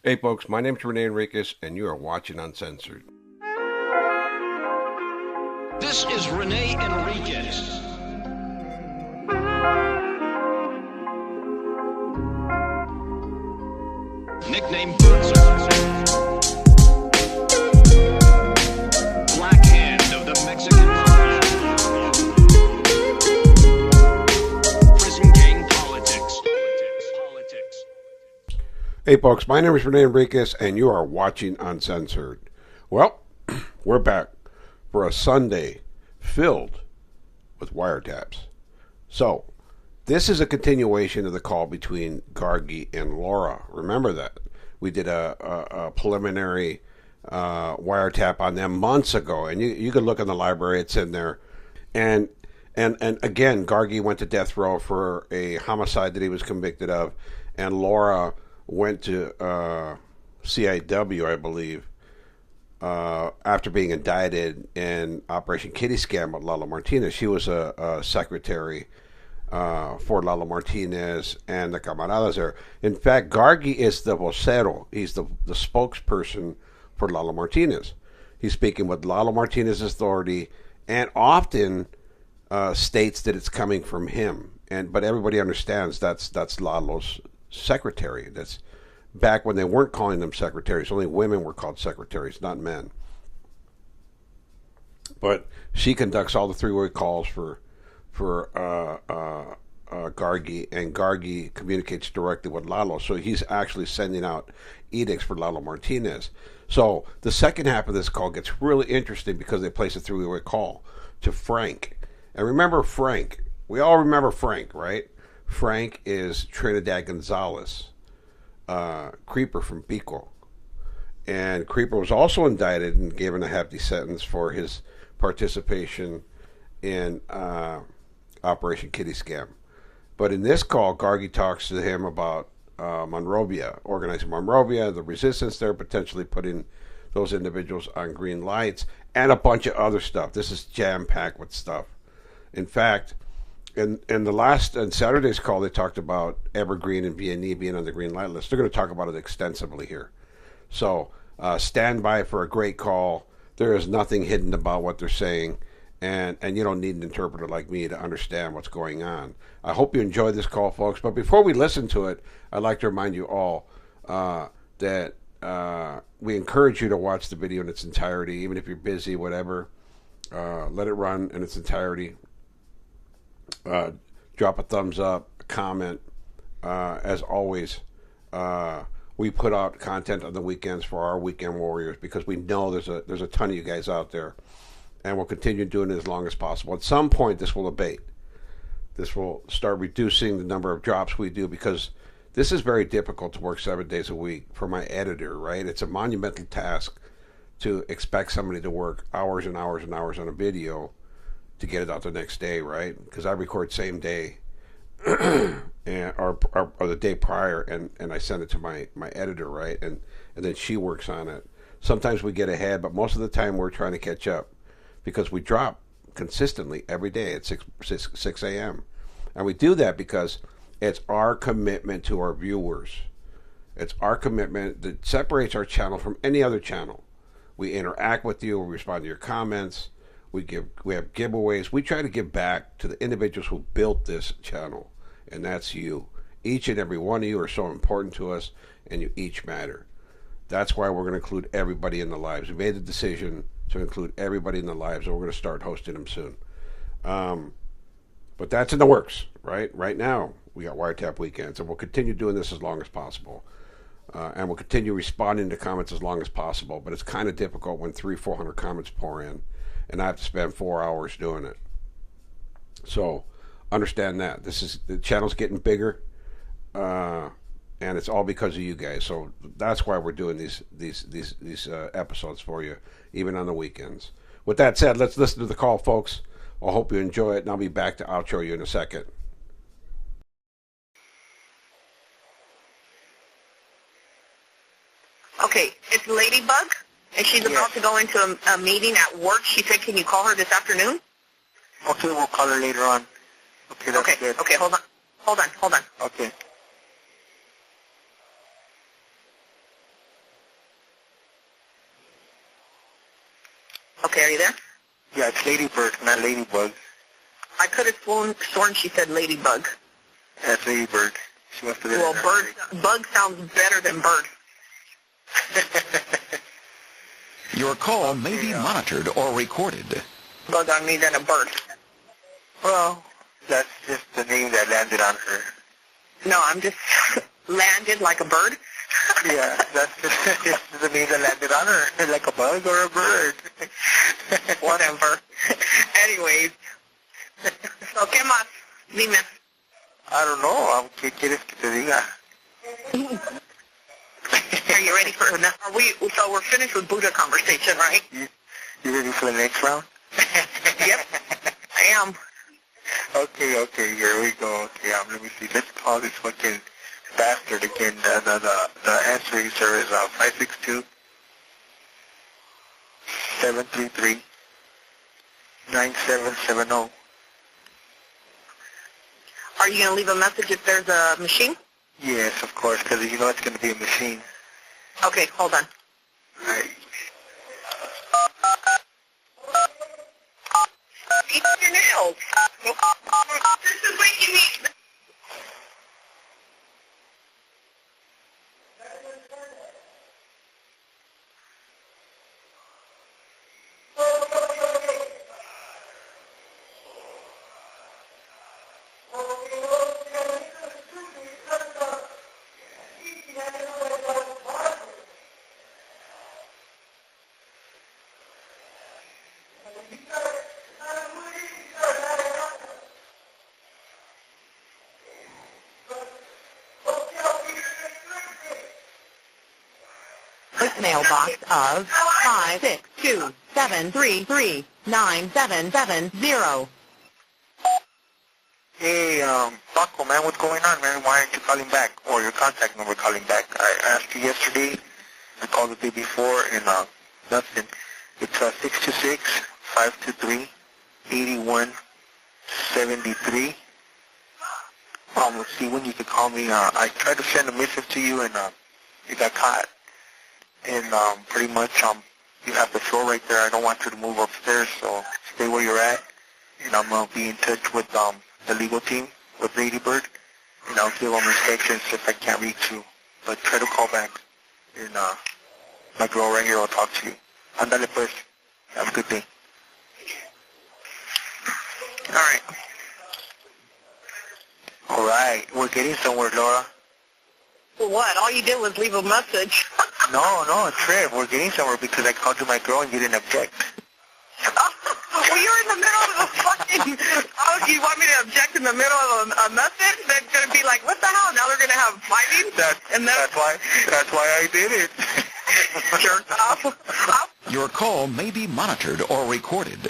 Hey folks, my name is Rene Enriquez and you are watching Uncensored. This is Rene Enriquez. Nickname Uncensored. Black Hand of the Mexican Mafia. Prison gang politics. Hey folks, my name is Rene Enriquez and you are watching Uncensored. Well, we're back for a Sunday filled with wiretaps. So, this is a continuation of the call between Gargy and Laura. Remember that. We did a preliminary wiretap on them months ago, and you can look in the library, it's in there. And again, Gargy went to death row for a homicide that he was convicted of, and Laura went to CIW, I believe, after being indicted in Operation Kitty Scam with Lalo Martinez. She was a secretary for Lalo Martinez and the camaradas there. In fact, Gargy is the vocero. He's the spokesperson for Lalo Martinez. He's speaking with Lalo Martinez's authority and often states that it's coming from him. But everybody understands that's Lalo's secretary. That's back when they weren't calling them secretaries. Only women were called secretaries, not men. But she conducts all the three-way calls for Gargy, and Gargy communicates directly with Lalo. So he's actually sending out edicts for Lalo Martinez. So the second half of this call gets really interesting because they place a three-way call to Frank. And remember Frank. We all remember Frank, right? Frank is Trinidad Gonzalez, Creeper from Pico. And Creeper was also indicted and given a hefty sentence for his participation in Operation Kitty Scam. But in this call, Gargy talks to him about Monrovia, organizing Monrovia, the resistance there, potentially putting those individuals on green lights, and a bunch of other stuff. This is jam-packed with stuff. In fact, in Saturday's call, they talked about Evergreen and VNE being on the green light list. They're going to talk about it extensively here. So stand by for a great call. There is nothing hidden about what they're saying. And you don't need an interpreter like me to understand what's going on. I hope you enjoyed this call, folks. But before we listen to it, I'd like to remind you all that we encourage you to watch the video in its entirety, even if you're busy, whatever. Let it run in its entirety. Drop a thumbs up, a comment. As always, we put out content on the weekends for our weekend warriors because we know there's a ton of you guys out there. And we'll continue doing it as long as possible. At some point, this will abate. This will start reducing the number of drops we do because this is very difficult to work 7 days a week for my editor, right? It's a monumental task to expect somebody to work hours and hours and hours on a video to get it out the next day, right? Because I record same day or the day prior, and I send it to my editor, right? And then she works on it. Sometimes we get ahead, but most of the time we're trying to catch up, because we drop consistently every day at 6 a.m. And we do that because it's our commitment to our viewers. It's our commitment that separates our channel from any other channel. We interact with you, we respond to your comments, we have giveaways. We try to give back to the individuals who built this channel, and that's you. Each and every one of you are so important to us, and you each matter. That's why we're going to include everybody in the lives. We made the decision to include everybody in the lives, and we're going to start hosting them soon. But that's in the works, right? Right now, we got Wiretap Weekends, and we'll continue doing this as long as possible. And we'll continue responding to comments as long as possible, but it's kind of difficult when 300-400 comments pour in, and I have to spend 4 hours doing it. So understand that. The channel's getting bigger, and it's all because of you guys. So that's why we're doing these episodes for you, even on the weekends. With that said, let's listen to the call, folks. I hope you enjoy it, and I'll be back to outro you in a second. Okay, it's Ladybug, and she's about to go into a meeting at work. She said, can you call her this afternoon? Okay, we'll call her later on. Okay, that's good. Okay, hold on. Okay. Okay, are you there? Yeah, it's Ladybird, not Ladybug. I could have sworn she said ladybug. That's Ladybird. She must have been Well, in her bug sounds better than bird. Your call may be monitored or recorded. Bug on me than a bird. Well, that's just the name that landed on her. No, I'm just landed like a bird. Yeah, that's just the name that landed on her, like a bug or a bird. Whatever. Anyways. So, ¿qué más? Dime. I don't know. ¿Qué quieres que te diga? Are you ready for enough? So we're finished with Buddha conversation, right? You ready for the next round? Yep, I am. Okay, here we go. Okay, let me see. Let's call this fucking bastard again. The answering sir is 562-733-9770. Are you going to leave a message if there's a machine? Yes, of course, because you know it's going to be a machine. Okay, hold on. All right. Eat your nails. This is what you need. Mailbox of 562-733-9770. Hey, Paco, man, what's going on, man? Why aren't you calling back? Or your contact number calling back? I asked you yesterday. I called the day before, and nothing. It's 626-523-8173. Let's see when you can call me. I tried to send a message to you, and you got caught. And pretty much you have the floor right there. I don't want you to move upstairs, so stay where you're at. And I'm going to be in touch with the legal team, with Ladybird, and I'll give them instructions if I can't reach you. But try to call back. And my girl right here will talk to you. Andale pues. Have a good day. All right. We're getting somewhere, Laura. What? All you did was leave a message. No, Trev, we're getting somewhere because I called you my girl and you didn't object. Well, you're in the middle of a fucking... Oh, you want me to object in the middle of a message? That's going to be like, what the hell? Now they're going to have fighting? That's why I did it. Jerk off. Your call may be monitored or recorded.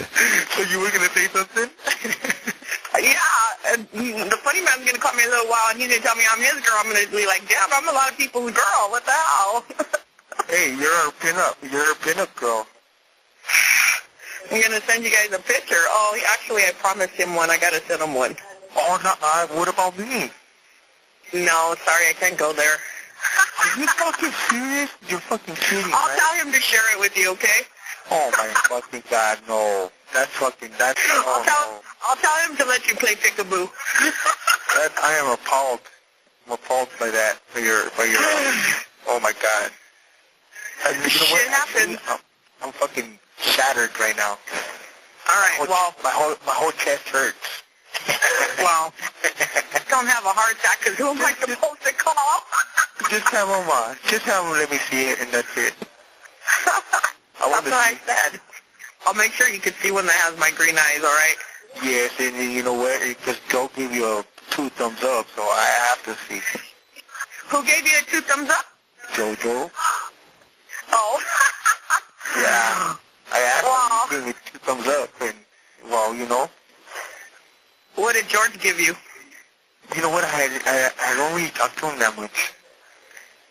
So you were going to say something? Yeah, and the funny man's going to call me in a little while, and he's going to tell me I'm his girl. I'm going to be like, damn, I'm a lot of people's girl. What the hell? Hey, you're a pinup. You're a pinup girl. I'm going to send you guys a picture. Oh, actually, I promised him one. I got to send him one. Oh, no, what about me? No, sorry, I can't go there. Are you fucking serious? You're fucking kidding, I'll right? tell him to share it with you, okay? Oh, my fucking God, no. I'll tell him to let you play peekaboo. I am appalled. I'm appalled by that, by your, oh my God. You know Shit happens. I'm fucking shattered right now. All right, my whole chest hurts. Well, don't have a heart attack, because who am I supposed to call? Just have him let me see it, and that's it. That's what I said. I'll make sure you can see one that has my green eyes, all right? Yes, and you know what? Because Joe gave you 2 thumbs up, so I have to see. Who gave you a 2 thumbs up? Jojo. Oh. Yeah. I asked him to give me 2 thumbs up, and, well, you know. What did George give you? You know what? I don't really talk to him that much.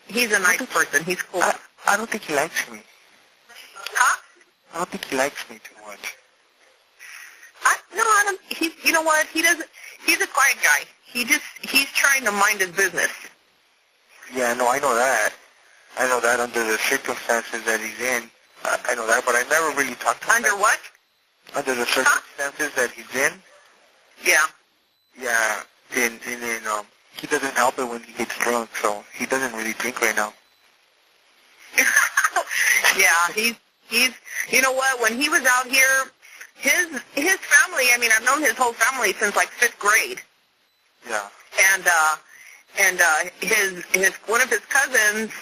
He's a nice person. He's cool. I don't think he likes me. Huh? I don't think he likes me too much. No, I don't. You know what? He doesn't. He's a quiet guy. He's trying to mind his business. Yeah, no, I know that. I know that under the circumstances that he's in. I know that, but I never really talked to him. Under what? Under the circumstances that he's in. Yeah. Yeah, and then he doesn't help it when he gets drunk, so he doesn't really drink right now. Yeah, he's you know what, when he was out here, his family, I mean, I've known his whole family since like 5th grade. Yeah. And his one of his cousins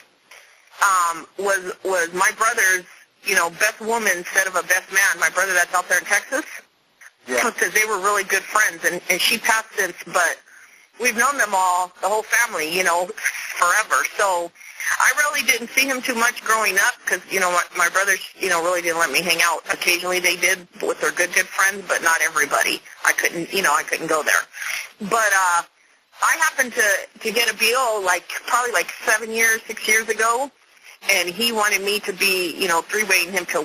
was my brother's, you know, best woman instead of a best man. My brother that's out there in Texas. Yeah. Because they were really good friends, and she passed since, but we've known them all, the whole family, you know, forever. So I really didn't see him too much growing up because, you know, my brothers, you know, really didn't let me hang out. Occasionally they did with their good friends, but not everybody. I couldn't go there. But I happened to get a bill probably 6 years ago, and he wanted me to be, you know, three-waying him to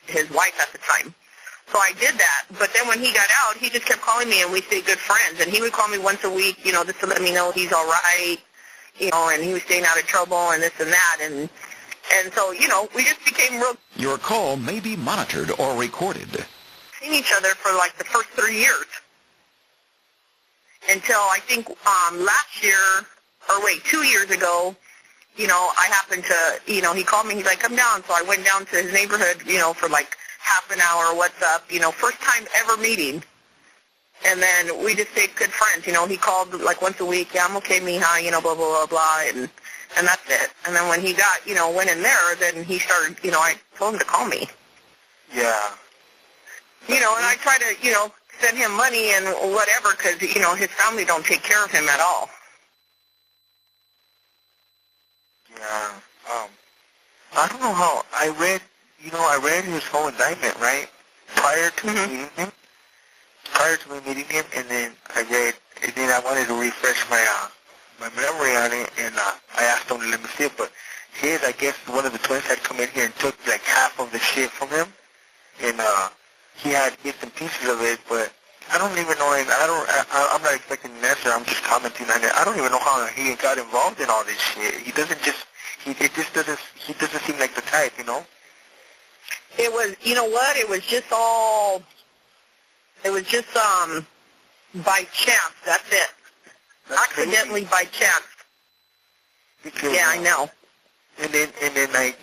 his wife at the time. So I did that, but then when he got out, he just kept calling me, and we stayed good friends. And he would call me once a week, you know, just to let me know he's all right, you know, and he was staying out of trouble and this and that. And so, you know, we just became real. Your call may be monitored or recorded. Seen each other for like the first 3 years until I think last year, 2 years ago, you know, I happened to, you know, he called me. He's like, come down. So I went down to his neighborhood, you know, for like half an hour, what's up, you know, first time ever meeting. And then we just stayed good friends, you know. He called like once a week, yeah, I'm okay, mija, you know, blah, blah, blah, blah, and that's it. And then when he got, you know, went in there, then he started, you know, I told him to call me. Yeah. You know, and I try to, you know, send him money and whatever because, you know, his family don't take care of him at all. Yeah. I don't know how, I read his whole indictment, right? Prior to me meeting him, and then I wanted to refresh my memory on it, and I asked him to let me see it, but I guess one of the twins had come in here and took like half of the shit from him, and he had bits and pieces of it, but I don't even know, and I'm not expecting an answer, I'm just commenting on it. I don't even know how he got involved in all this shit. He doesn't seem like the type, you know? It was, you know what, it was just by chance, that's it. That's accidentally crazy. By chance. Because, yeah, I know. And then I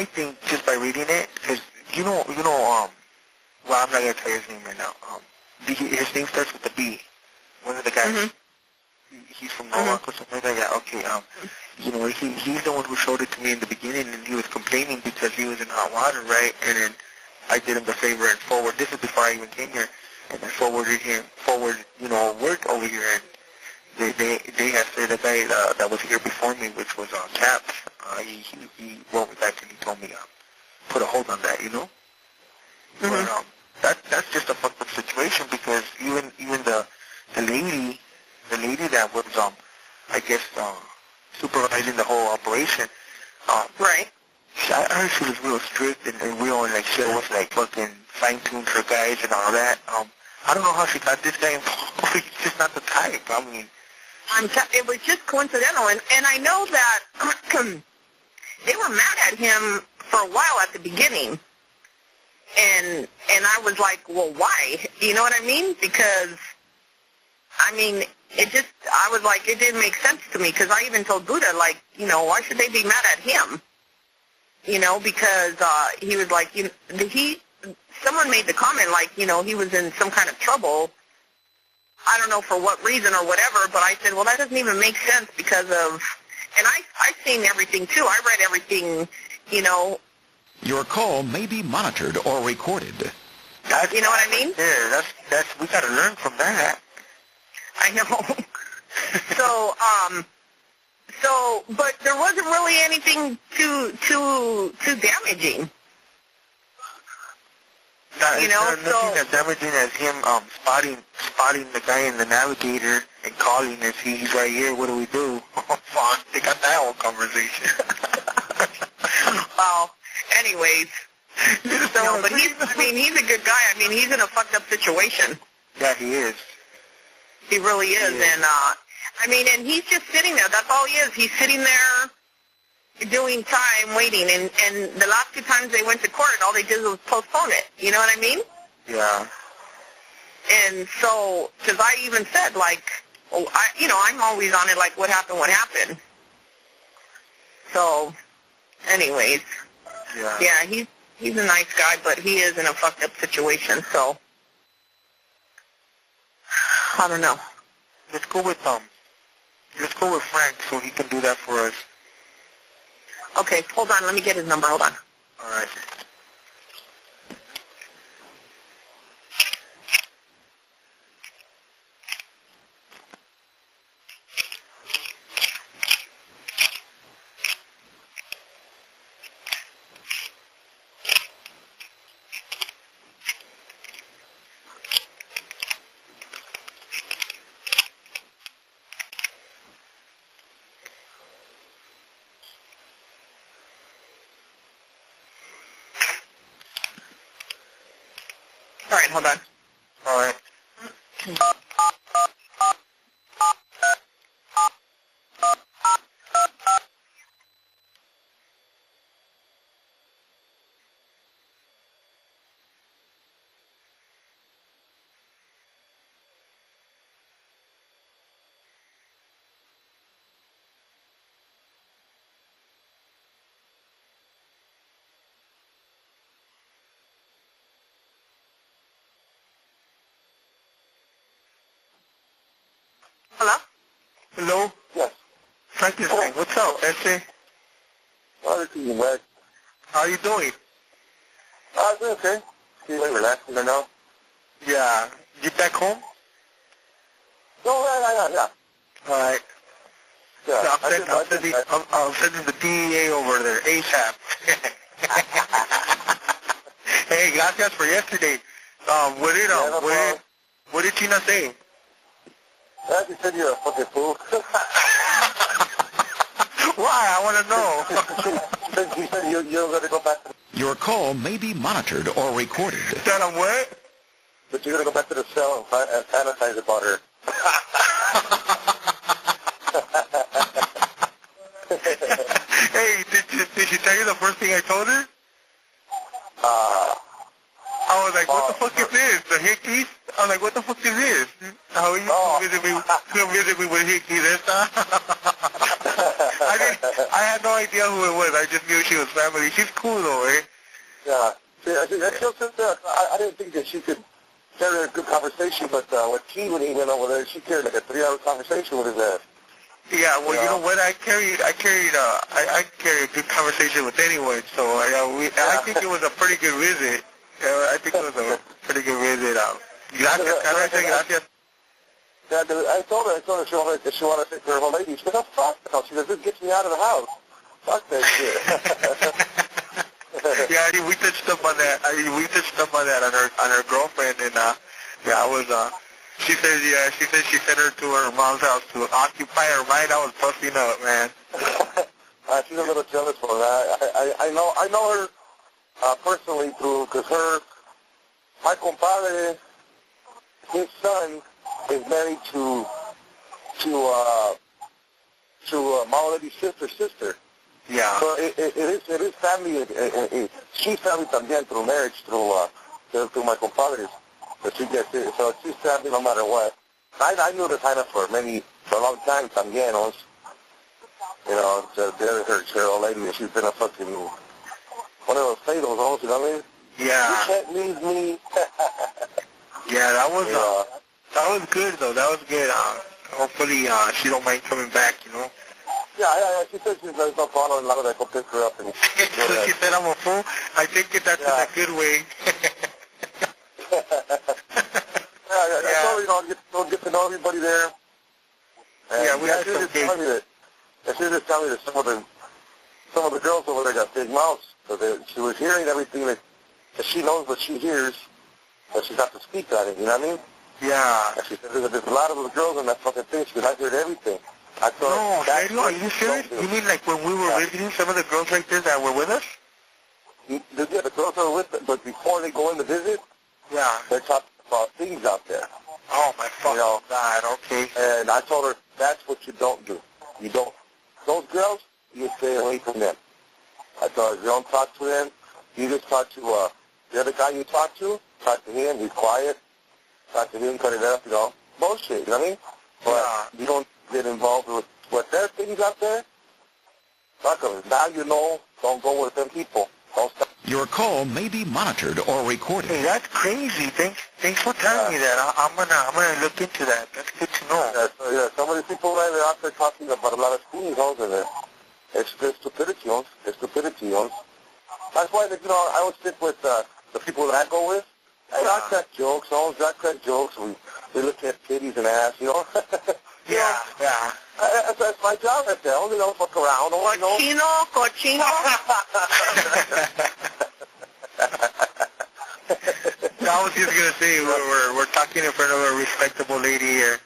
think just by reading it, because well, I'm not gonna tell you his name right now. His name starts with a B. One of the guys. He's from Norwalk or something like that. Yeah, okay. You know, he's the one who showed it to me in the beginning, and he was complaining because he was in hot water, right? And then I did him the favor and forward. This is before I even came here, and I forwarded, you know, work over here, and they had said the guy that was here before me, which was Caps. He wrote me back and he told me put a hold on that, you know. But that's just a fucked up situation because even the lady that was I guess supervising the whole operation. Right. I heard she was real strict and real, like she was like fucking fine-tuned her guys and all that. I don't know how she got this guy involved. He's just not the type. I mean, it was just coincidental, and I know that they were mad at him for a while at the beginning, and I was like, well, why? You know what I mean? Because I mean, I was like, it didn't make sense to me, because I even told Buddha, like, you know, why should they be mad at him? You know, because he was like, someone made the comment, like, you know, he was in some kind of trouble. I don't know for what reason or whatever, but I said, well, that doesn't even make sense because of, and I've seen everything too. I read everything, you know. Your call may be monitored or recorded. You know what I mean? Yeah, that's we got to learn from that. I know. But there wasn't really anything too damaging. You know, nothing as damaging as him spotting the guy in the navigator and calling and see he's right here. What do we do? Oh, fuck! They got that whole conversation. Well, anyways, so but he's a good guy. I mean, he's in a fucked up situation. Yeah, he is. He really is, and I mean, and he's just sitting there. That's all he is. He's sitting there doing time waiting, and the last two times they went to court, all they did was postpone it. You know what I mean? Yeah. And so, because I even said, like, oh, I'm always on it, like, what happened? So, anyways, yeah, he's a nice guy, but he is in a fucked up situation, so, I don't know. Let's go with Frank so he can do that for us. Okay, hold on, let me get his number, hold on. All right. All right, hold on. All right. Hello? Hello? Yes. Frank is saying, what's up, Ese? Well, this is Wes. How are you doing? I'm doing okay. Feeling relaxing right now. Yeah. You back home? Oh, yeah. All right. Yeah. So I'm sending the DEA over there ASAP. Hey, gracias for yesterday. What did Tina say? I just said you're a fucking fool. Why? I want to know. You said you're going to go back to Your call may be monitored or recorded. Said I'm what? but you're going to go back to the cell and fantasize about her. Hey, did she tell you the first thing I told her? I was like, what the fuck is this? The hickeys? I'm like, what the fuck is this? How are you come visit me with hickeys? I had no idea who it was. I just knew she was family. She's cool though, eh? Yeah. See, I didn't think that she could carry a good conversation, but with T, when he went over there, she carried like a 3-hour conversation with his ass. Yeah, well, you know what? I carried a good conversation with anyone, so I think it was a pretty good visit. I think it was a pretty good visit. Gracias. Yeah, I told her she wanted to take her whole lady. She said, oh, fuck no. She said, this gets me out of the house. Fuck that shit. Yeah, we touched up on that. On her girlfriend, and I was. She said she sent her to her mom's house to occupy her mind. I was puffing up, man. She's a little jealous for that. I know her personally because my compadre, his son is married to my lady's sister. Yeah. So it is family. She's family también through marriage through my compadres. So she gets it. So she's family no matter what. I knew the China for a long time también. So her old lady. She's been a fucking one of those fatals, you know what I mean? Yeah. You can't leave me. Yeah, that was good though. That was good. Hopefully she don't mind coming back, you know. Yeah. She said there's no problem. A lot of that go pick her up. And so she said I'm a fool. I think that's in a good way. So get to know everybody there. And we had some kids. She just tell me that some of the girls over there got big mouths. So she was hearing everything that she knows what she hears, but she's got to speak on it, you know what I mean? Yeah. And she said there's a lot of little girls in that fucking thing. She said, I heard everything. I thought, no, are you serious? You mean like when we were visiting some of the girls right there that were with us? Yeah, the girls are with them, but before they go in to visit, they're talking about things out there. Oh, my fucking God, okay. And I told her, that's what you don't do. You don't. Those girls, you stay away from them. I told her, you don't talk to him. You just talk to the other guy you talk to him. He's quiet. Talk to him, cut it up, bullshit, you know what I mean? But you don't get involved with what their things out there. Fuck them. Now you know, don't go with them people. Don't stop. Your call may be monitored or recorded. Hey, that's crazy. Thanks for telling me that. I'm gonna look into that. That's good to know. Some of these people right there out there talking about a lot of schools over there. It's stupidity, It's stupidity, That's why, I always stick with the people that I go with. Hey, I crack jokes. I crack jokes. We look at titties and ass, Yeah. That's my job right there. Only don't fuck around. Cochino. I was just gonna say we're talking in front of a respectable lady here.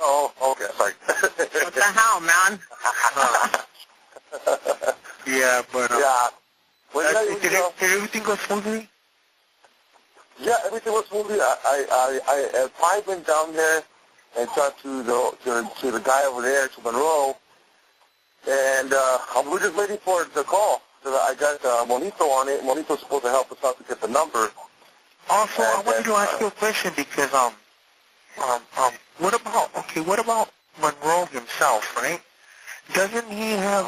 Oh, okay, sorry. What the hell, man? Yeah, but yeah. Well, did everything go smoothly? Yeah, everything was smoothly. I went down there and talked to the guy over there, to Monroe, and we're just waiting for the call. So I got Monito on it. Monito's supposed to help us out to get the number. Also, I wanted to ask you a question because what about Monroe himself, right? Doesn't he have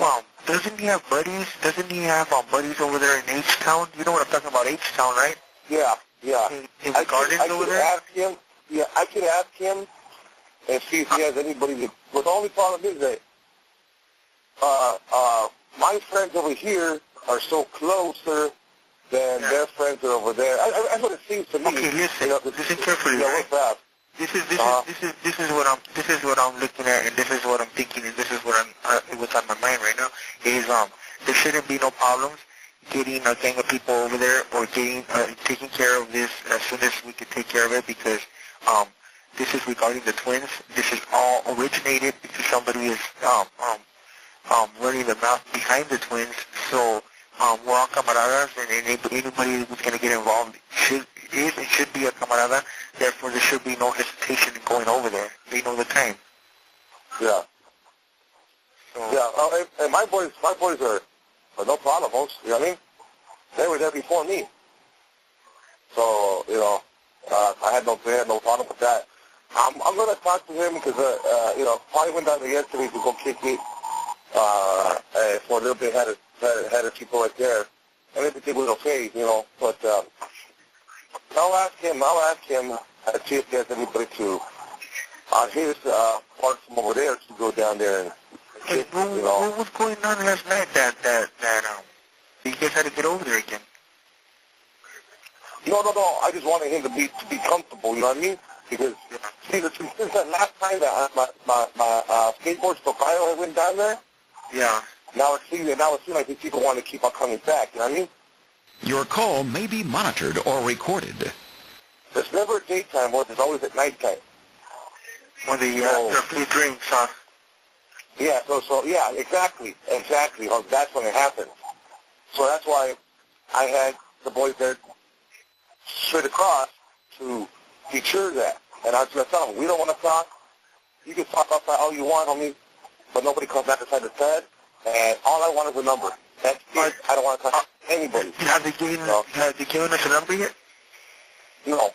buddies? Doesn't he have buddies over there in H-Town? You know what I'm talking about, H-Town, right? Yeah. In the gardens over there? I could ask him and see if he has anybody. But the only problem is that my friends over here are so closer than their friends are over there. That's what it seems to me. Okay, listen carefully. Yeah, what's that? This is what I'm looking at, and this is what I'm thinking, and this is what's on my mind right now. Is there shouldn't be no problems getting a gang of people over there or taking care of this as soon as we can take care of it, because this is regarding the twins. This is all originated because somebody is running the mouth behind the twins. So we're all camaradas, and anybody who's going to get involved should be a camarada. Therefore, there should be no hesitation in going over there. They know the time. Yeah. So, yeah. And my boys are no problem, folks. You know what I mean? They were there before me. So I had no problem with that. I'm gonna talk to him because probably went down there yesterday to go kick it. For a little bit had a people right there, and everything was okay, But I'll ask him and see if there's anybody to his part from over there to go down there and kick, What was going on last night that you guys had to get over there again? No. I just wanted him to be comfortable. You know what I mean? Because since that last time that my skateboard Tocayo went down there. Yeah. Now it seems like these people want to keep on coming back. You know what I mean? Your call may be monitored or recorded. It's never at daytime, or it's always at nighttime. When they a few drinks, huh? Yeah. So yeah, exactly. That's when it happens. So that's why I had the boys there straight across to deter that. And I was going to tell them, we don't want to talk. You can talk outside all you want, homie, but nobody comes back inside the tent. And all I want is a number. That's it. I don't want to talk to anybody. Have they given us a number yet? No.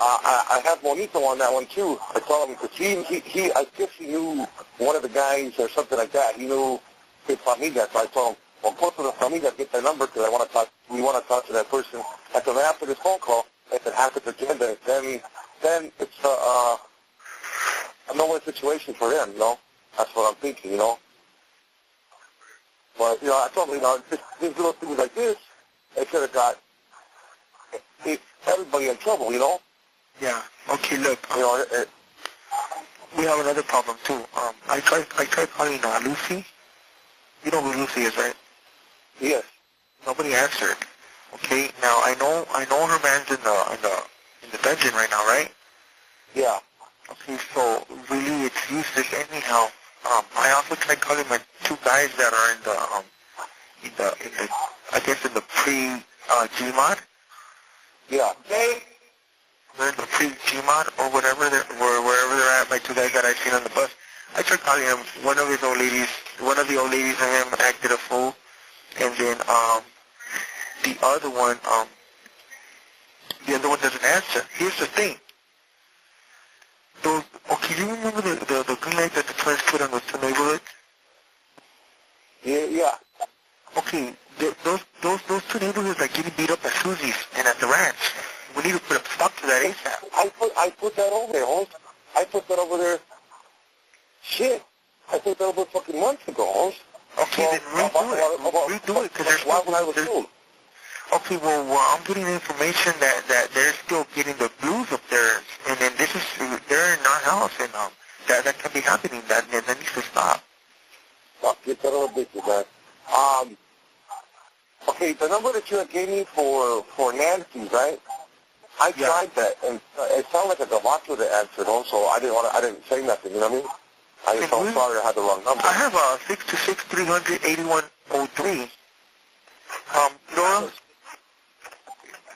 I have Monito on that one too. I told him because he I guess he knew one of the guys or something like that. He knew his familia, so I told him, well, go to the familia, get their number because we want to talk to that person. I said, after this phone call, I said, after the agenda, then it's a no-win situation for them, That's what I'm thinking, But, I told him, these little things like this, they could have got everybody in trouble, Yeah. Okay, look. We have another problem, too. I tried calling Lucy. You know who Lucy is, right? Yes. Nobody answered. Okay. Now I know her man's in the dungeon right now, right? Yeah. Okay. So really, it's useless anyhow. I also tried calling my two guys that are in the I guess in the pre-GMOD. Yeah. They're in the pre-GMOD or whatever, wherever they're at. My two guys that I've seen on the bus. I tried calling him. One of the old ladies and him acted a fool, and then the other one doesn't answer. Here's the thing. Okay, you remember the green light that the twins put on those two neighborhoods? Yeah. Okay, those two neighborhoods are getting beat up at Susie's and at the ranch. We need to put a stop to that ASAP. I put that over there, Holmes. I put that over there. Shit. I put that over fucking months ago, Holmes. Okay, then redo it, because there's why would I assume? Okay, well, I'm getting information that they're still getting the blues up there, and then they're in our house, and that can be happening. That needs to stop. Fuck, get that other bitches, man. Okay, the number that you had gave me for Nancy, right? I tried that, and it sounded like a gavacho that answered. Also, I didn't say nothing. You know what I mean? I just felt sorry I had the wrong number. I have 626-300-8103. Laura,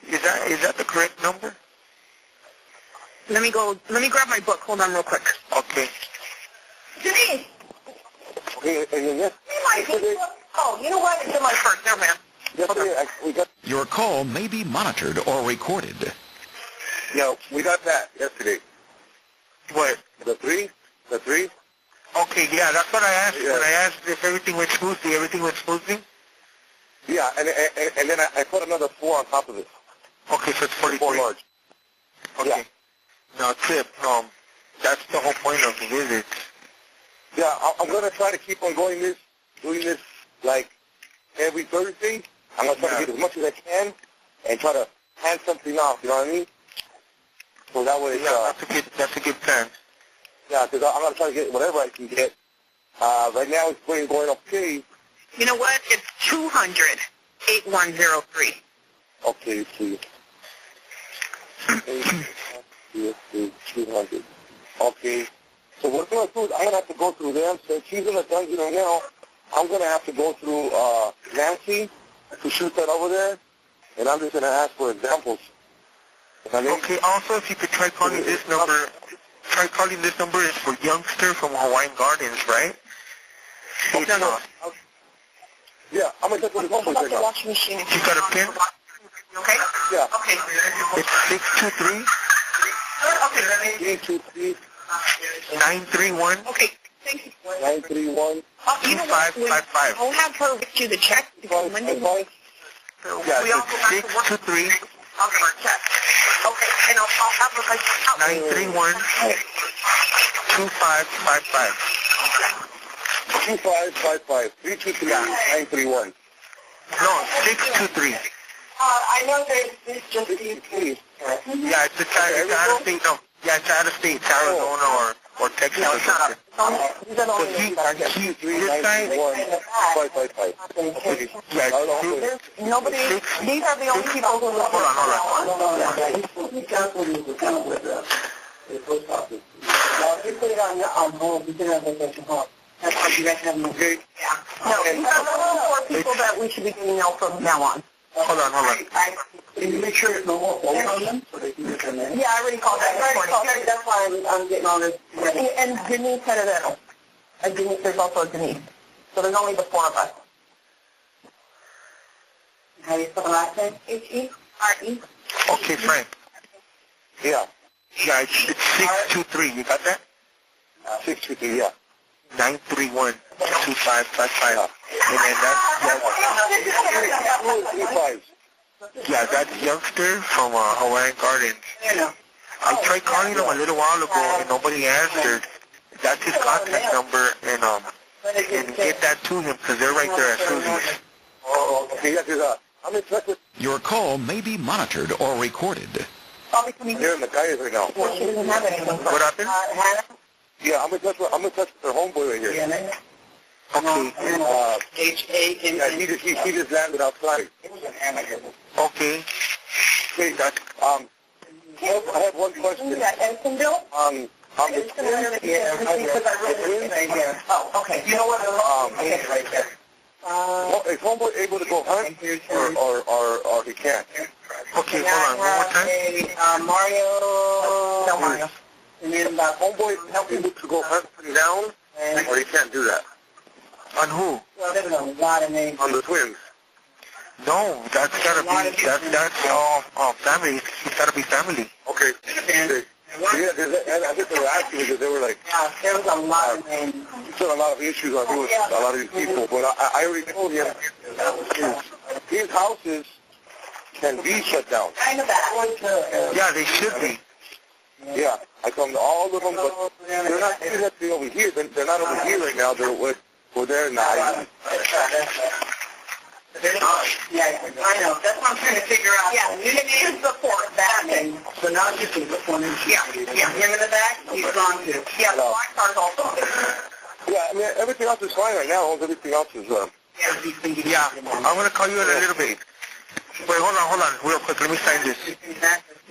is that the correct number? Let me grab my book. Hold on real quick. Okay. Denise! Okay, and yes. Oh, you know what? It's in my purse. There, man. Yesterday, we got... Your call may be monitored or recorded. Yeah, we got that yesterday. What? The three? Okay, yeah, that's what I asked. Yeah. When I asked if everything went smoothly, everything went smoothly? Yeah, and then I put another 4 on top of it. Okay, so it's 43. 4 large. Okay. Yeah. Now, Tip, that's the whole point of the visit. Yeah, I'm going to try to keep on doing this, like, every Thursday. I'm going to try to get as much as I can and try to hand something off, you know what I mean? So that way, that's a good plan. Yeah, because I'm going to try to get whatever I can get. Right now it's going okay. You know what? It's 200-8103. Okay, see. 200. Okay. So what I'm going to do is I'm going to have to go through them. Since she's in the dungeon right now, I'm going to have to go through Nancy to shoot that over there, and I'm just going to ask for examples. Okay, also if you could try calling this number. Try calling this number is for Youngster from Hawaiian Gardens, right? No. Yeah, I'm going to touch with the homeboys right now. Washing machine. You got a pen? Okay? Yeah. Okay. It's 623. Okay. 323. 931. Okay. Thank you. 931. 2555. I'll have her write you the check before Monday. Yeah, We also have to work 623. on our check. Okay, and I'll have her write you 931. 2555. 2555. 323. 931. No, 623. I know there's just these. Yeah, it's out of state. No, yeah, it's out of state. It's Arizona or Texas or something. These are the only names that are here. This guy, 555. yeah, Nobody, these are the only people who live hold on. You put it on hold. You put it on vacation hold. That's why you guys have no. Yeah. No, these are the only 4 people that we should be getting out from now on. Hold on. Can you make sure there's no more phones on them so they can get them in? Yeah, I already called that this morning. That's why I'm getting all this ready. And Denise Heredero. And Denise, there's also a Denise. So there's only the 4 of us. How do you spell the last name? H-E-R-E. Okay, Frank. Yeah. Yeah, it's 623. You got that? 623, yeah. 931 2555. And then that's Youngster from Hawaiian Gardens. I tried calling him a little while ago and nobody answered. That's his contact number, and get that to him because they're right there at Susie's. Okay, yeah, I'm in touch with... Your call may be monitored or recorded. They're in the guys right now. She doesn't have anything. What happened? Hannah? Yeah, I'm in touch with their homeboy right here. Okay. H-A-N-N. Yeah, he just landed outside. Okay. Hey, I have one question. Edsonville? On the twins. Oh, okay. You know what? Right there. Is homeboy able to go hunt or he can't? Okay, hold on. One more time. Mario. No, Mario. And then homeboy able to go hunt him down, or he can't do that? On who? Well, there's a lot of names. On the twins. No, that's gotta be, that's all family. It's gotta be family. Okay. Yeah, I think they were asking because they were like, there was a lot of still a lot of issues on with a lot of these people, but I already told him his houses can be shut down. Yeah, they should be. Yeah, I told them all of them, but they're not technically over here. They're not over here right now. They're over there now. Yeah, I know. That's what I'm trying to figure out. Yeah, you can support that. Okay. So now you can put one in. Yeah, him in the back, he's gone too. Yeah, the black car's also. Yeah, I mean, everything else is fine right now. Everything else is, Yeah, I'm going to call you in a little bit. Wait, hold on, real quick. Let me sign this.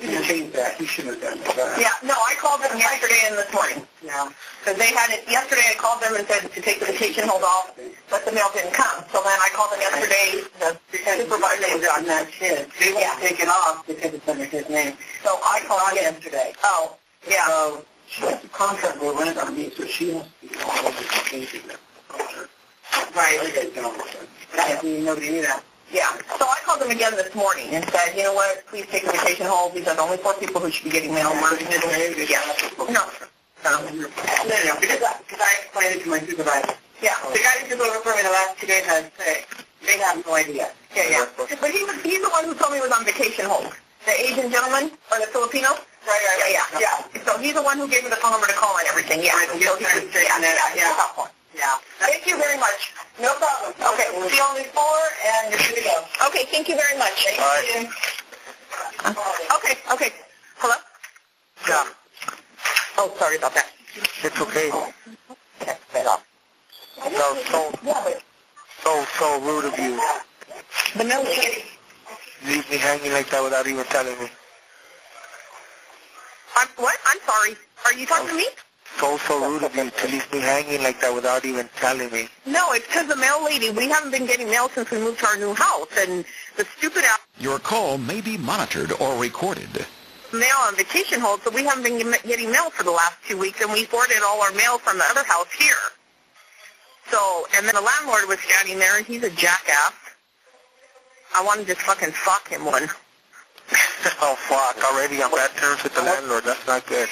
You changed that. You shouldn't have done that. Yeah, no, I called them yesterday and this morning. Yeah. Because they had it, yesterday I called them and said to take the vacation hold off, but the mail didn't come. So then I called them yesterday, the supervisor was on that shit. They won't take it off because it's under his name. So I called yesterday. Oh, yeah. So she has a contract with rent on me, so she has to be all over the vacation. Right. Nobody knew that. Yeah. So I called them again this morning and said, you know what, please take the vacation hold. These are the only 4 people who should be getting mail. Yeah. No. No, because I explained it to my supervisor. Yeah. The guy who took over for me the last 2 days had said, they have no idea. Yeah. But he's the one who told me he was on vacation hold. The Asian gentleman, or the Filipino? Right. Yeah. So he's the one who gave me the phone number to call and everything. Yeah. Yeah. Thank you very much. No problem. Okay, we'll see only 4, and you're good to go. Okay, thank you very much. Thank you. Okay. Hello? Yeah. Oh, sorry about that. It's okay. Okay, stop. So rude of you. The mail lady. Leave me hanging like that without even telling me. What? I'm sorry. Are you talking to me? So rude of you to leave me hanging like that without even telling me. No, it's because the mail lady, we haven't been getting mail since we moved to our new house, and the stupid Your call may be monitored or recorded. mail on vacation hold, so we haven't been getting mail for the last 2 weeks, and we forwarded all our mail from the other house here. So, and then the landlord was standing there, and he's a jackass. I want to just fucking fuck him one. Oh, fuck. Already on bad terms with the landlord. That's not good.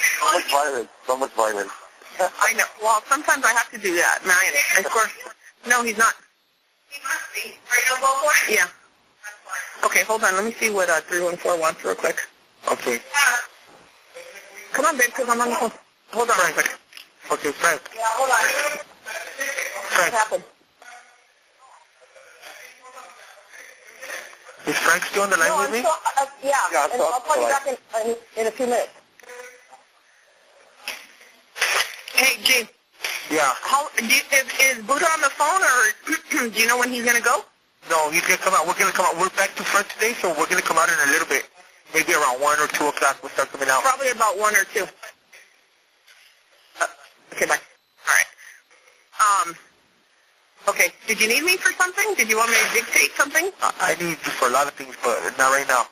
So much violence. I know. Well, sometimes I have to do that. And of course, no, he's not. He must be. Are you going to go for it? Yeah. Okay, hold on. Let me see what 314 wants real quick. Okay. Come on, babe, because I'm on the phone. Hold on real quick. Okay, Frank. Yeah, hold on. What happened? Is Frank still on the line with me? Yeah, and I'll call you back in a few minutes. Hey, Gene. Yeah. Is Buddha on the phone, or do you know when he's going to go? No, he's going to come out. We're going to come out. We're back to front today, so we're going to come out in a little bit. Maybe around 1 or 2 o'clock we'll start coming out. Probably about 1 or 2. Okay, bye. All right. Okay, did you need me for something? Did you want me to dictate something? I need you for a lot of things, but not right now.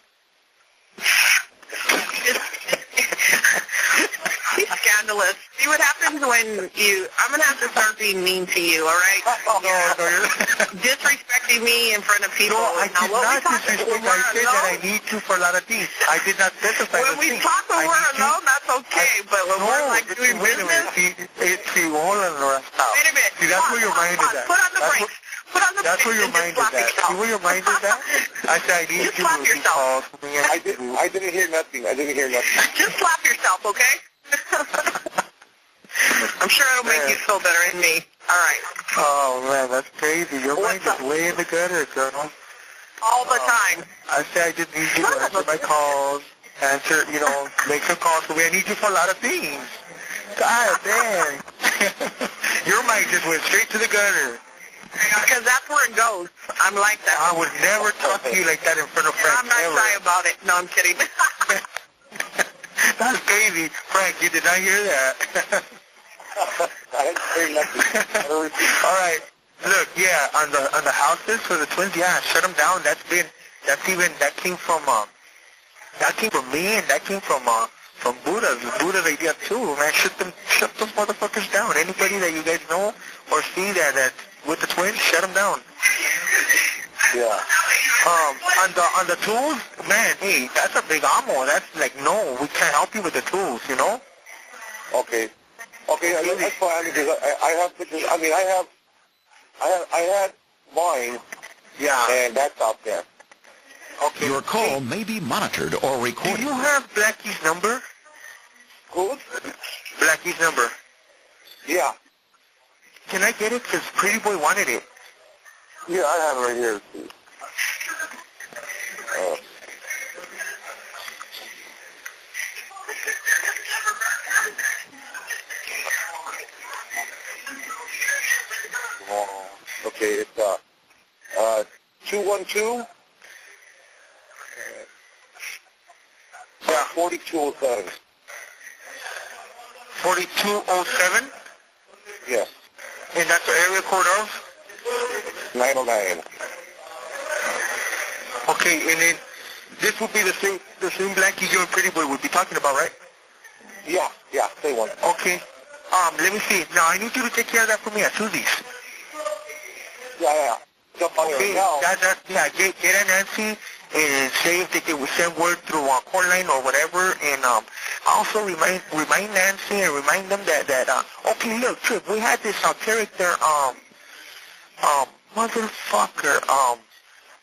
He's scandalous. See what happens when I'm going to have to start being mean to you, all right? No. Disrespecting me in front of people. No, I did not disrespect. I said that I need you for a lot of things. I did not specify when we talk when we're alone, that's okay, but when we're like doing business... See, hold on, Laura, stop. Wait a minute. See, that's where your mind is at. Put on the brakes. Put on the brakes. That's where your mind is at. See where your mind is at? I said I need you to be called. I didn't hear nothing. Just slap yourself, okay? I'm sure it'll make you feel better than me. All right. Oh, man, that's crazy. Your mind is way in the gutter, girl. All the time. I say I just need you to answer my calls, make some calls for me. I need you for a lot of things. God damn. Your mind just went straight to the gutter. Because that's where it goes. I'm like that. I would never talk to you like that in front of Frank. I'm not shy about it. No, I'm kidding. That's crazy. Frank, you did not hear that. I didn't hear nothing. All right. Look, yeah, on the houses for the twins, yeah, shut them down. That came from me, and that came from Buddha's idea too, man. Shut those motherfuckers down. Anybody that you guys know or see that with the twins, shut them down. Yeah. On the tools, man, hey, that's a big ammo. That's like, no, we can't help you with the tools, you know? Okay. Okay, that's fine, because I have pictures. I mean, I had mine, Yeah. and that's out there. Okay. Your call may be monitored or Do recorded. you have Blackie's number? Who's? Blackie's number. Yeah. Can I get it? Because Pretty Boy wanted it. Yeah, I have it right here. Okay, it's 212. Yeah, 4207. 4207? Yes, And that's the area code of? 909. Okay, and then this would be the same Blackie you and Pretty Boy would be talking about, right? Yeah, same one. Okay. Let me see. Now, I need you to take care of that for me at Susie's. Yeah. Jump on Okay, it now. get a Nancy and say if they can send word through court line or whatever, and also remind Nancy and remind them that okay, look, Trip, we had this character, motherfucker,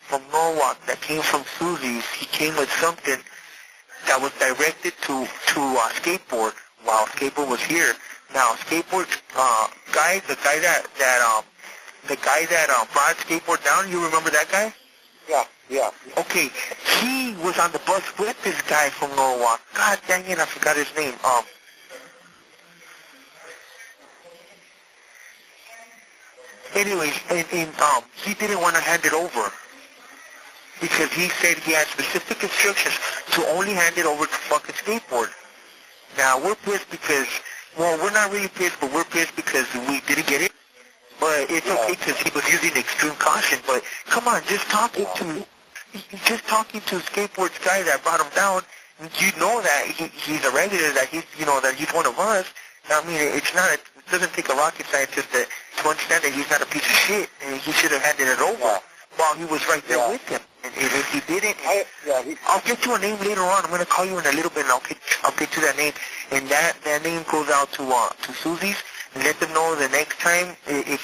from Norwalk that came from Susie's. He came with something that was directed to Skateboard while Skateboard was here. Now, Skateboard guy, the guy that brought Skateboard down, you remember that guy? Yeah. Okay, he was on the bus with this guy from Norwalk. God dang it, I forgot his name. Anyways, and he didn't want to hand it over because he said he had specific instructions to only hand it over to fucking Skateboard. Now, we're pissed because, well, we're not really pissed, but we're pissed because we didn't get it. But it's okay because he was using extreme caution. But come on, just talking to Skateboard's guy that brought him down, you know that he's a regular, that he's one of us. I mean, it doesn't take a rocket scientist to understand that he's not a piece of shit, and he should have handed it over while he was right there with him. And if he didn't, I'll get you a name later on. I'm going to call you in a little bit, and I'll get you that name. And that name goes out to Susie's. And let them know the next time to use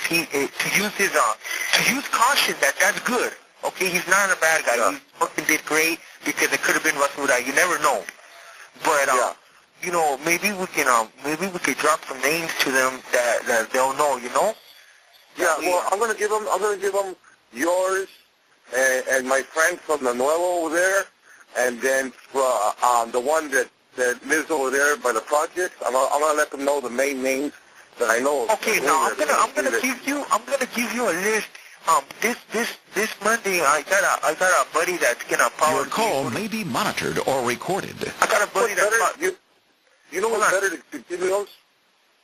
caution. That's good. Okay, he's not a bad guy. He fucking did great because it could have been Rasuda. You never know. But you know, maybe we could drop some names to them that they'll know. You know. Yeah. Well, I'm gonna give them yours and my friend from the Nuevo over there, and then the one that lives over there by the projects. I'm gonna let them know the main names that I know. Okay, now I'm gonna give you a list. This Monday I got a buddy that's gonna power. Your call may be monitored or recorded. I got a buddy You know what's better to give me those?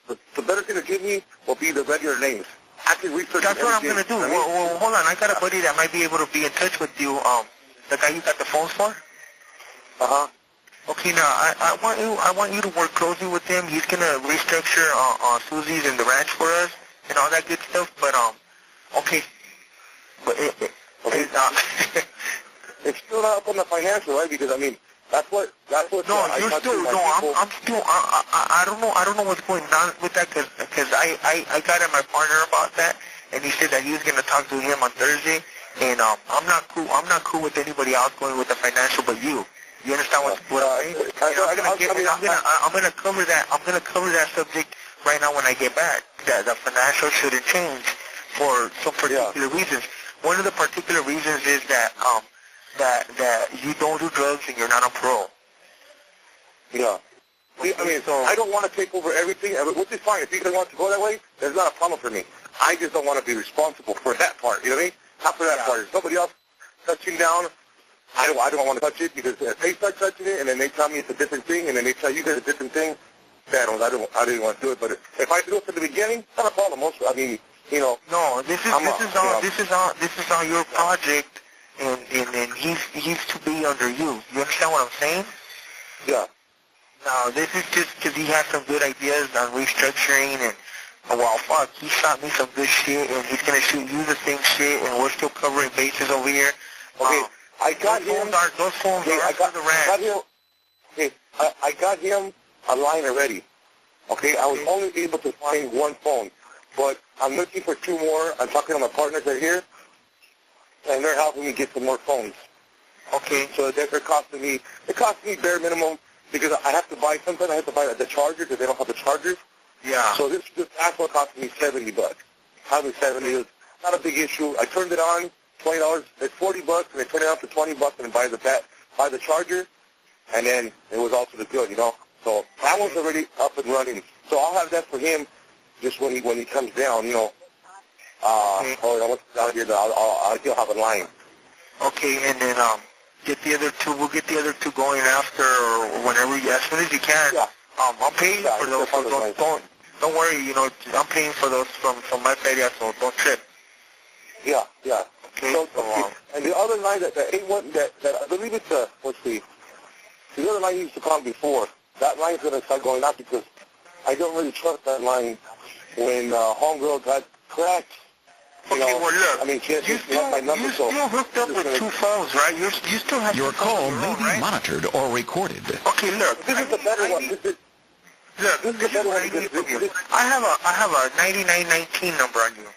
The better thing to give me will be the regular names. I can research. That's what I'm gonna do. Well, hold on. I got a buddy that might be able to be in touch with you. The guy you got the phones for. Okay, now I want you to work closely with him. He's gonna restructure Susie's and the ranch for us and all that good stuff. But okay. But it's still not up on the financial, right? Because I mean, that's what. No, I don't know what's going on with that because I got at my partner about that, and he said that he was gonna talk to him on Thursday. And I'm not cool with anybody else going with the financial, but you. You understand what I'm saying? I'm gonna cover that. I'm gonna cover that subject right now when I get back. That the financial shouldn't change for some particular reasons. One of the particular reasons is that that you don't do drugs and you're not on parole. Yeah. I mean, I don't want to take over everything, which is fine. If you guys want to go that way, there's not a problem for me. I just don't want to be responsible for that part. You know what I mean? Not for that part. If somebody else touching down, I don't want to touch it because if they start touching it and then they tell me it's a different thing and then they tell you guys a different thing, I didn't want to do it. But if I do it from the beginning, not a problem. I mean, you know. No, this is all your project, and he's to be under you. You understand what I'm saying? Yeah. No, this is just because he has some good ideas on restructuring and. Well, fuck, he shot me some good shit, and he's going to shoot you the same shit, and we're still covering bases over here. Okay, I got him. Those phones Okay, are for the ranch. I got him a line already. Okay, I was only able to find one phone, but I'm looking for two more. I'm talking to my partners right here, and they're helping me get some more phones. Okay. So they're costing me. It costs me bare minimum because I have to buy something. I have to buy the charger because they don't have the chargers. Yeah. So this actual cost me $70. Having 70 is not a big issue. I turned it on. $20. It's $40, and I turned it on for $20 and buy the charger, and then it was also the good, you know. So that one's already up and running. So I'll have that for him just when he comes down, you know. Once he's out here, I'll still have a line. Okay, and then get the other two. We'll get the other two going after or whenever, as soon as you can. Yeah. I'm paying for those. So don't worry. You know, I'm paying for those from my feria, so don't trip. Yeah. Okay. So, and the other line that A1 that I believe it's let's see. The other line you used to call before. That line's going to start going out because I don't really trust that line when homegirl got cracked. You know, well, look, I mean, she has my number, you're still hooked up with two phones, right? You still have Your call may be right? monitored or recorded. Okay, look. This is the better one. This is the better one. I have a 9919 number on you.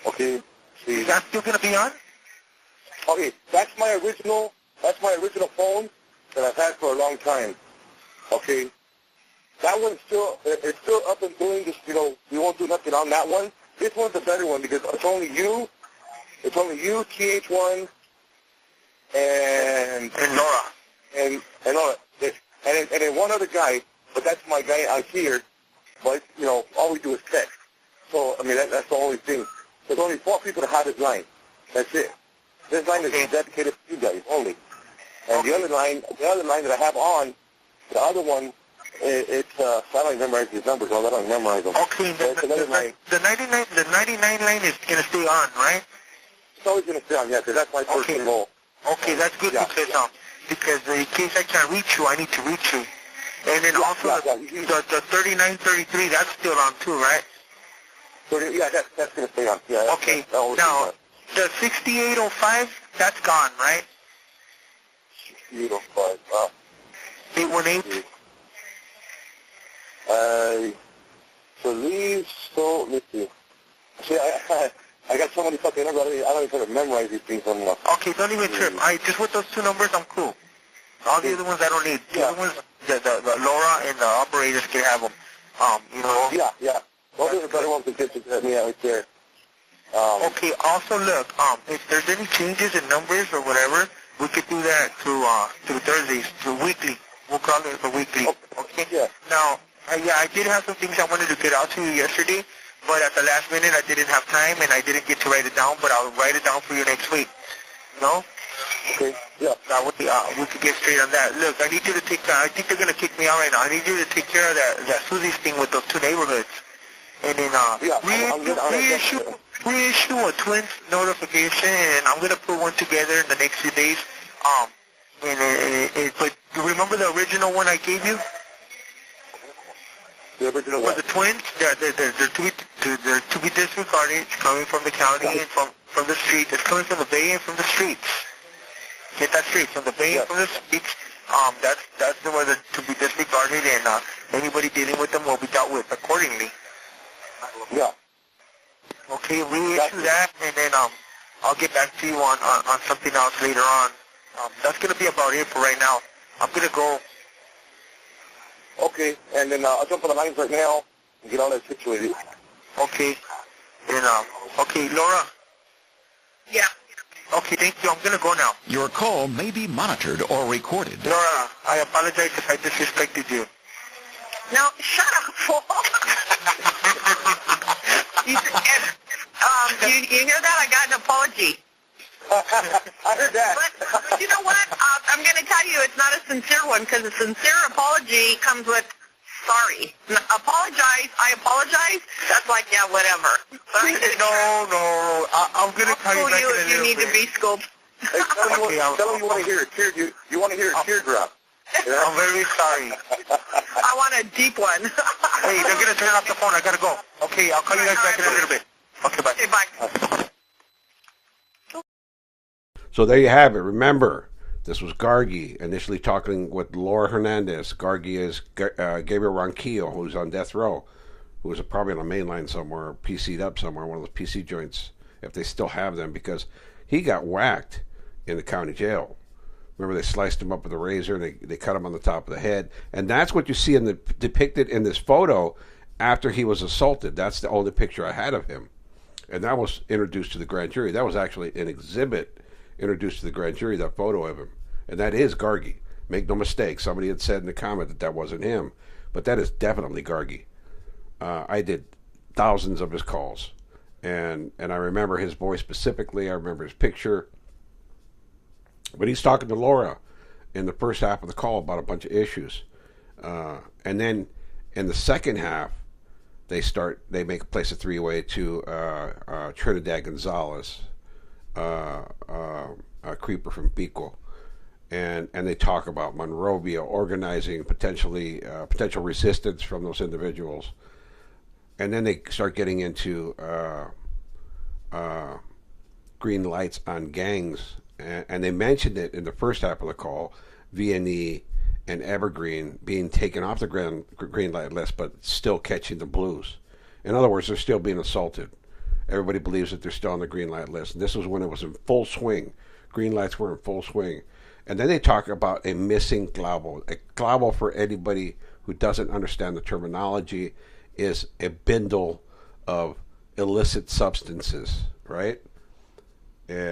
Okay. See. Is that still going to be on? Okay, that's my original phone that I've had for a long time. Okay. That one's it's still up and doing. Just, you know, we won't do nothing on that one. This one's a better one because it's only you, TH1, and Laura. And Laura. And then one other guy, but that's my guy out here. But, you know, all we do is text. So, I mean, that's the only thing. There's only 4 people that have this line. That's it. This line is dedicated to you guys only. And the other line that I have on, the other one, it's I don't memorize these numbers. I don't memorize them. Okay, the 99 line is going to stay on, right? It's always going to stay on, yeah, because that's my personal goal. Okay, that's good because in case I can't reach you, I need to reach you. And then also the 3933, that's still on too, right? Yeah, that's going to stay on. Yeah. Okay. Now, the 6805, that's gone, right? 6805. 818. I believe so. Let's see. See, I got so many fucking numbers. I don't even memorize these things anymore. Okay, don't even trip. Just with those 2 numbers, I'm cool. All the other ones I don't need. The other ones, the Laura and the operators can have them. You know. Yeah. Those are the better ones to get me out right there. Okay. Also, look. If there's any changes in numbers or whatever, we could do that through Thursdays, through weekly. We'll call it for weekly. Okay. Yeah. Now, I did have some things I wanted to get out to you yesterday, but at the last minute I didn't have time and I didn't get to write it down. But I'll write it down for you next week. No? Okay. Yeah. Now we could get straight on that. Look, I need you to take. I think they're gonna kick me out right now. I need you to take care of that Susie's thing with those 2 neighborhoods, and then reissue a twins notification, and I'm gonna put one together in the next few days. But you remember the original one I gave you? The original one? For the twins, they're to be disregarded. It's coming from the county and from the street. It's coming from the bay and from the streets. Get that straight. From the bay and from the streets. That's the one to be disregarded, and anybody dealing with them will be dealt with accordingly. Yeah. Okay, reissue that, and then I'll get back to you on something else later on. That's going to be about it for right now. I'm going to go. Okay, and then I'll jump on the lines right now and get all that situated. Okay. And, okay, Laura? Yeah. Okay, thank you. I'm going to go now. Your call may be monitored or recorded. Laura, I apologize if I disrespected you. No, shut up, fool. You hear that? I got an apology. I heard that. But you know what? I'm going to tell you it's not a sincere one because a sincere apology comes with sorry. Apologize. I apologize. That's like, yeah, whatever. No. I'm going to tell you back in a little bit. You need to be scoped. Hey, tell him you want to hear a tear. You want to hear a teardrop. Yeah? I'm very sorry. I want a deep one. Hey, they're going to turn off the phone. I got to go. Okay, I'll call you guys back in a little bit. Okay, bye. Okay, bye. So there you have it. Remember, this was Gargy initially talking with Laura Hernandez. Gargy is Gabriel Ronquillo, who's on death row, who was probably on a main line somewhere, PC'd up somewhere, one of those PC joints, if they still have them, because he got whacked in the county jail. Remember, they sliced him up with a razor, and they cut him on the top of the head. And that's what you see depicted in this photo after he was assaulted. That's the only picture I had of him. And that was introduced to the grand jury. That was actually an exhibit introduced to the grand jury, that photo of him. And that is Gargy. Make no mistake. Somebody had said in the comment that that wasn't him. But that is definitely Gargy. I did thousands of his calls. And I remember his voice specifically. I remember his picture. But he's talking to Laura in the first half of the call about a bunch of issues. And then in the second half, they make a place a three-way to Trinidad Gonzalez, a creeper from Pico. And they talk about Monrovia organizing potential resistance from those individuals. And then they start getting into green lights on gangs. And they mentioned it in the first half of the call, V&E and Evergreen being taken off the green light list, but still catching the blues. In other words, they're still being assaulted. Everybody believes that they're still on the green light list. And this was when it was in full swing. Green lights were in full swing. And then they talk about a missing clavo. A clavo, for anybody who doesn't understand the terminology, is a bindle of illicit substances, right?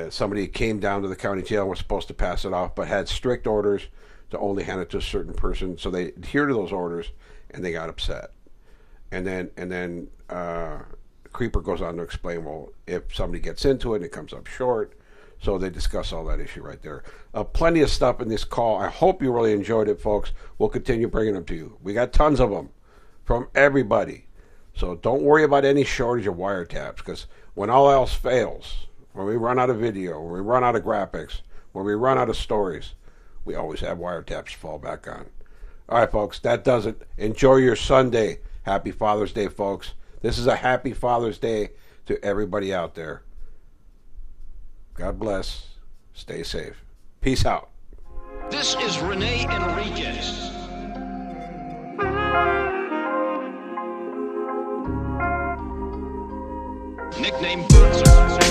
Somebody came down to the county jail and was supposed to pass it off, but had strict orders to only hand it to a certain person. So they adhered to those orders, and they got upset. And then Creeper goes on to explain, well, if somebody gets into it and it comes up short. So they discuss all that issue right there. Plenty of stuff in this call. I hope you really enjoyed it, folks. We'll continue bringing them to you. We got tons of them from everybody. So don't worry about any shortage of wiretaps, because when all else fails, when we run out of video, when we run out of graphics, when we run out of stories, we always have wiretaps to fall back on. All right, folks, that does it. Enjoy your Sunday. Happy Father's Day, folks. This is a happy Father's Day to everybody out there. God bless. Stay safe. Peace out. This is Rene Enriquez. Nickname Boots.